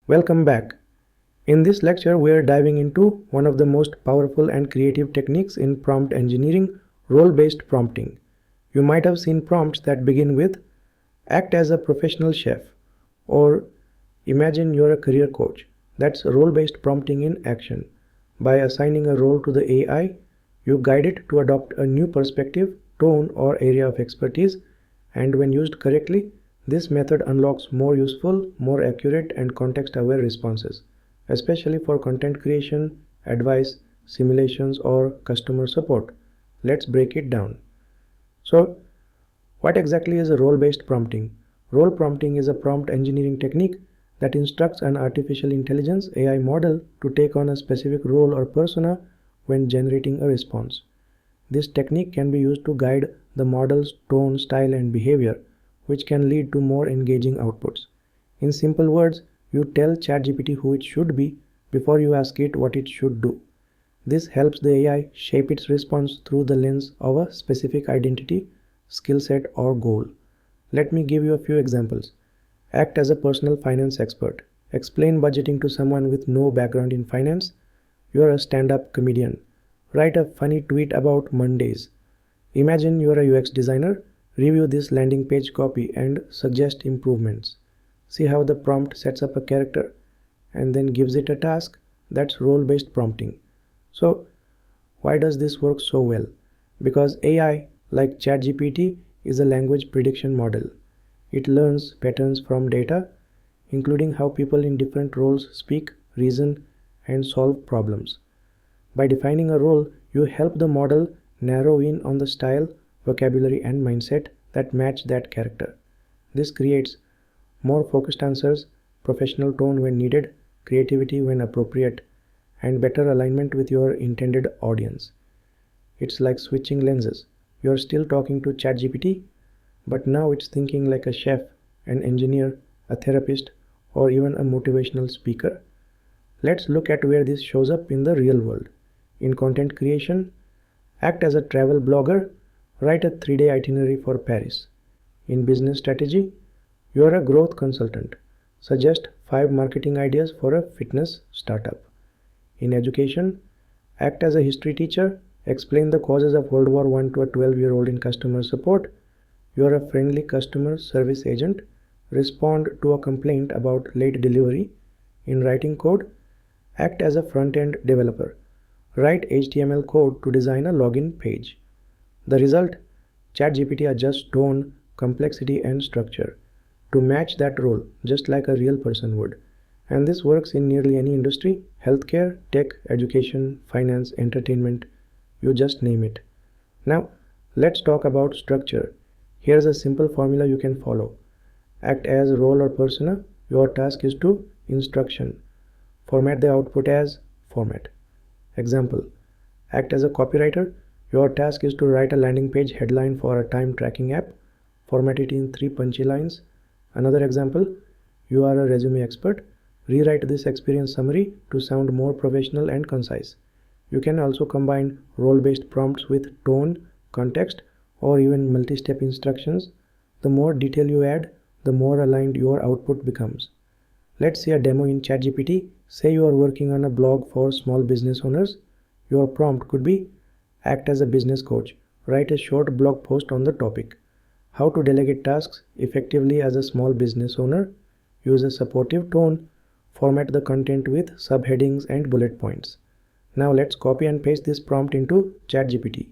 Welcome back. In this lecture, we are diving into one of the most powerful and creative techniques in prompt engineering, role-based prompting. You might have seen prompts that begin with, act as a professional chef, or imagine you're a career coach. That's role-based prompting in action. By assigning a role to the AI, you guide it to adopt a new perspective, tone, or area of expertise, and when used correctly, this method unlocks more useful, more accurate, and context-aware responses, especially for content creation, advice, simulations, or customer support. Let's break it down. So, what exactly is a role-based prompting? Role prompting is a prompt engineering technique that instructs an artificial intelligence AI model to take on a specific role or persona when generating a response. This technique can be used to guide the model's tone, style, and behavior, which can lead to more engaging outputs. In simple words, you tell ChatGPT who it should be before you ask it what it should do. This helps the AI shape its response through the lens of a specific identity, skill set, or goal. Let me give you a few examples. Act as a personal finance expert. Explain budgeting to someone with no background in finance. You are a stand-up comedian. Write a funny tweet about Mondays. Imagine you are a UX designer. Review this landing page copy and suggest improvements. See how the prompt sets up a character and then gives it a task? That's role-based prompting. So, why does this work so well? Because AI, like ChatGPT, is a language prediction model. It learns patterns from data, including how people in different roles speak, reason, and solve problems. By defining a role, you help the model narrow in on the style, vocabulary, and mindset that match that character. This creates more focused answers, professional tone when needed, creativity when appropriate, and better alignment with your intended audience. It's like switching lenses. You're still talking to ChatGPT, but now it's thinking like a chef, an engineer, a therapist, or even a motivational speaker. Let's look at where this shows up in the real world. In content creation, act as a travel blogger, write a 3-day itinerary for Paris. In business strategy, you are a growth consultant. Suggest 5 marketing ideas for a fitness startup. In education, act as a history teacher, explain the causes of World War I to a 12-year-old in customer support. You are a friendly customer service agent, respond to a complaint about late delivery. In writing code, act as a front-end developer. Write HTML code to design a login page. The result? ChatGPT adjusts tone, complexity, and structure to match that role, just like a real person would. And this works in nearly any industry: healthcare, tech, education, finance, entertainment, you just name it. Now, let's talk about structure. Here's a simple formula you can follow. Act as role or persona. Your task is to instruction. Format the output as format. Example, act as a copywriter. Your task is to write a landing page headline for a time tracking app. Format it in 3 punchy lines. Another example, you are a resume expert. Rewrite this experience summary to sound more professional and concise. You can also combine role-based prompts with tone, context, or even multi-step instructions. The more detail you add, the more aligned your output becomes. Let's see a demo in ChatGPT. Say you are working on a blog for small business owners. Your prompt could be, act as a business coach. Write a short blog post on the topic. How to delegate tasks effectively as a small business owner. Use a supportive tone. Format the content with subheadings and bullet points. Now let's copy and paste this prompt into ChatGPT.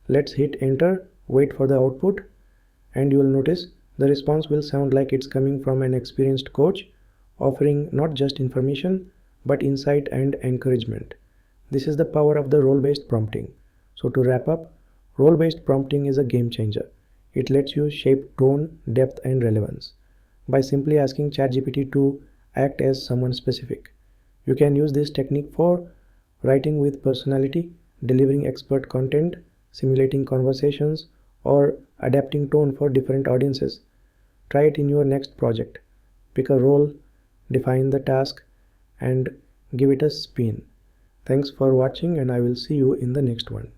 Let's hit enter, wait for the output, and you will notice the response will sound like it's coming from an experienced coach, offering not just information, but insight and encouragement. This is the power of the role-based prompting. So to wrap up, role-based prompting is a game changer. It lets you shape tone, depth, and relevance by simply asking ChatGPT to act as someone specific. You can use this technique for writing with personality, delivering expert content, simulating conversations, or adapting tone for different audiences. Try it in your next project. Pick a role, define the task, and give it a spin. Thanks for watching, and I will see you in the next one.